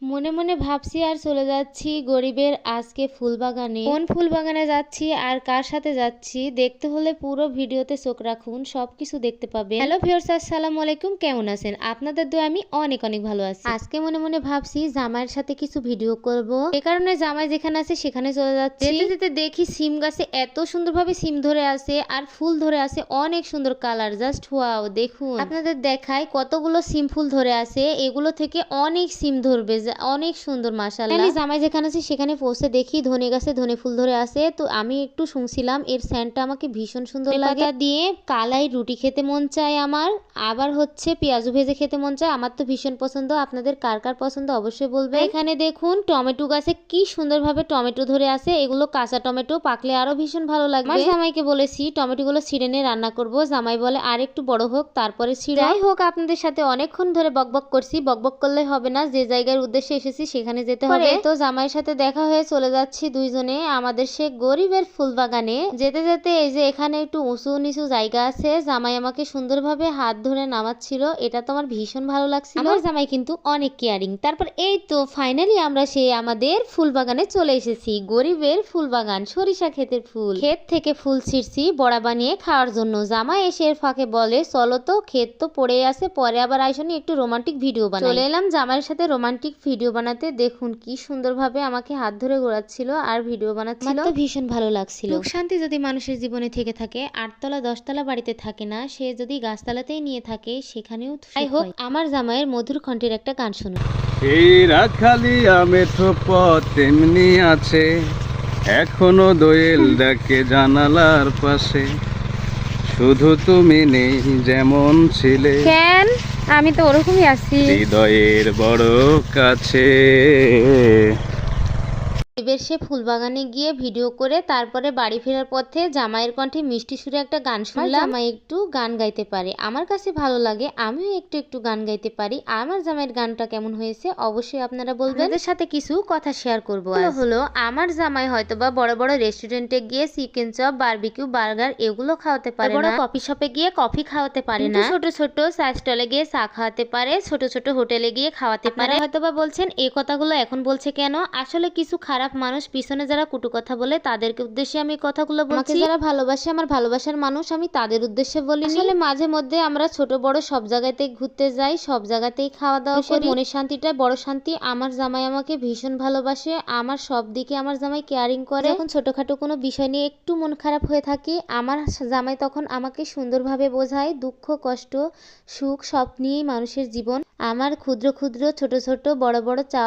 মনে মনে ভাবছি আর চলে যাচ্ছি গরিবের আজকে ফুল বাগানে। কোন ফুল বাগানে যাচ্ছি আর কার সাথে যাচ্ছি দেখতে হলে পুরো ভিডিওতে চোখ রাখুন, সবকিছু দেখতে পাবেন। হ্যালো ভিউয়ার্স, আসসালামু আলাইকুম, কেমন আছেন? আপনাদের দোয়া আমি অনেক অনেক ভালো আছি। আজকে মনে মনে ভাবছি জামাইয়ের সাথে কিছু ভিডিও করব, এ কারণে জামাই যেখানে আছে সেখানে চলে যাচ্ছি। যেতে যেতে দেখি সিম গাছে এত সুন্দরভাবে সিম ধরে আছে আর ফুল ধরে আছে, অনেক সুন্দর কালার, জাস্ট ওয়াও। দেখুন আপনাদের দেখায় কতগুলো সিম ফুল ধরে আছে, এগুলো থেকে অনেক সিম ধরবে, অনেক সুন্দর মাশাআল্লাহ। জামাই যেখানে আছে সেখানে পৌঁছে দেখি ধনে গাছে ধনে ফুল ধরে আছে। তো আমি একটু শুনছিলাম এর সেন্টটা আমাকে ভীষণ সুন্দর লাগে। দিয়ে কালাই রুটি খেতে মন চায় আমার, আবার হচ্ছে পেঁয়াজু ভেজে খেতে মন চায়। আমার তো ভীষণ পছন্দ, আপনাদের কার কার পছন্দ অবশ্যই বলবেন। এখানে দেখুন টমেটো গাছে কি সুন্দরভাবে টমেটো ধরে আছে, এগুলো কাঁচা টমেটো, পাকলে আরো ভীষণ ভালো লাগবে। আমার জামাইকে বলেছি টমেটোগুলো ছিঁড়ে নিয়ে রান্না করব, জামাই বলে আর একটু বড় হোক তারপরে ছিঁড়া। যাই হোক, আপনাদের সাথে অনেকক্ষণ ধরে বকবক করছি, বকবক করলে হবে না, যে জায়গার উদ্দেশ্যে এসেছি সেখানে যেতে হবে। তো জামাইয়ের সাথে দেখা হয়ে চলে যাচ্ছি দুইজনে আমাদের সে গরিবের ফুল বাগানে। যেতে যেতে এই যে এখানে একটু উঁচু নিচু জায়গা আছে, জামাই আমাকে সুন্দরভাবে হাত ধরে নামাচ্ছিল, এটা তো আমার ভীষণ ভালো লাগছিল। আমার জামাই কিন্তু অনেক কেয়ারিং। তারপর এই তো ফাইনালি আমরা সেই আমাদের ফুল বাগানে চলে এসেছি, গরিবের ফুল বাগান, সরিষা ক্ষেতের ফুল। ক্ষেত থেকে ফুল ছিঁড়ছি বড়া বানিয়ে খাওয়ার জন্য। জামাই এসে এর ফাঁকে বলে চলো তো, ক্ষেত তো পড়ে আছে, পরে আবার আইসনি একটু রোমান্টিক ভিডিও বানাই। চলে এলাম জামাইয়ের সাথে রোমান্টিক ভিডিও বানাতে। দেখুন কি সুন্দরভাবে আমাকে হাত ধরে ঘোরাচ্ছিল আর ভিডিও বানাচ্ছিল, আমার তো ভীষণ ভালো লাগছিল। সুখ শান্তি যদি মানুষের জীবনে থেকে থাকে, 8তলা 10তলা বাড়িতে থাকে না, সে যদি গাছতলাতেই নিয়ে থাকে সেখানেও। যাই হোক, আমার জামাইয়ের মধুর কণ্ঠের একটা গান শুনুন। এই রাখালি আমেঠো পথ তেমনি আছে, এখনো দোয়েল ডাকে জানালার পাশে, শুধু তুমি নেই যেমন ছিলে, কেন আমি তো ওরকমই আছি হৃদয়ের বড় কাছে। এবার সে ফুল বাগানে গিয়ে ভিডিও করে তারপরে বাড়ি ফেরার পথে জামাইয়ের কণ্ঠে মিষ্টি সুরে একটা গান শুনলাম। জামাই একটু গান গাইতে পারে, আমার কাছে ভালো লাগে, আমিও একটু একটু গান গাইতে পারি। আমার জামাইয়ের গানটা কেমন হয়েছে অবশ্যই আপনারা বলবেন। আপনাদের সাথে কিছু কথা শেয়ার করবো। হলো আমার জামাই হয়তো বা বড় বড় রেস্টুরেন্টে গিয়ে চিকেন চপ, বারবিকিউ, বার্গার এগুলো খাওয়াতে পারে না, বড় কফি শপে গিয়ে কফি খাওয়াতে পারে না, ছোট ছোট চা স্টলে গিয়ে চা খাওয়াতে পারে, ছোট ছোট হোটেলে গিয়ে খাওয়াতে পারে। হয়তো বা বলছেন এই কথাগুলো এখন বলছে কেন, আসলে কিছু খারাপ মানুষ পিছনে যারা কুটু কথা বলে তাদেরকে উদ্দেশ্যে আমি কথাগুলো বলছি। যারা ভালোবাসে, আমার ভালোবাসার মানুষ, আমি তাদের উদ্দেশ্যে বলিনি। আসলে মাঝে মধ্যে আমরা ছোট বড় সব জায়গাতেই ঘুরতে যাই, সব জায়গাতেই খাওয়া দাওয়া করি, মনের শান্তিটা বড় শান্তি। আমার জামাই আমাকে ভীষণ ভালোবাসে, আমার সব দিকে আমার জামাই কেয়ারিং করে। যখন ছোটখাটো কোনো বিষয় নিয়ে একটু মন খারাপ হয়ে থাকি, আমার জামাই তখন আমাকে সুন্দরভাবে বোঝায়। দুঃখ কষ্ট সুখ সব নিয়েই মানুষের জীবন। আমার ক্ষুদ্র ক্ষুদ্র ছোট ছোট বড় বড় চা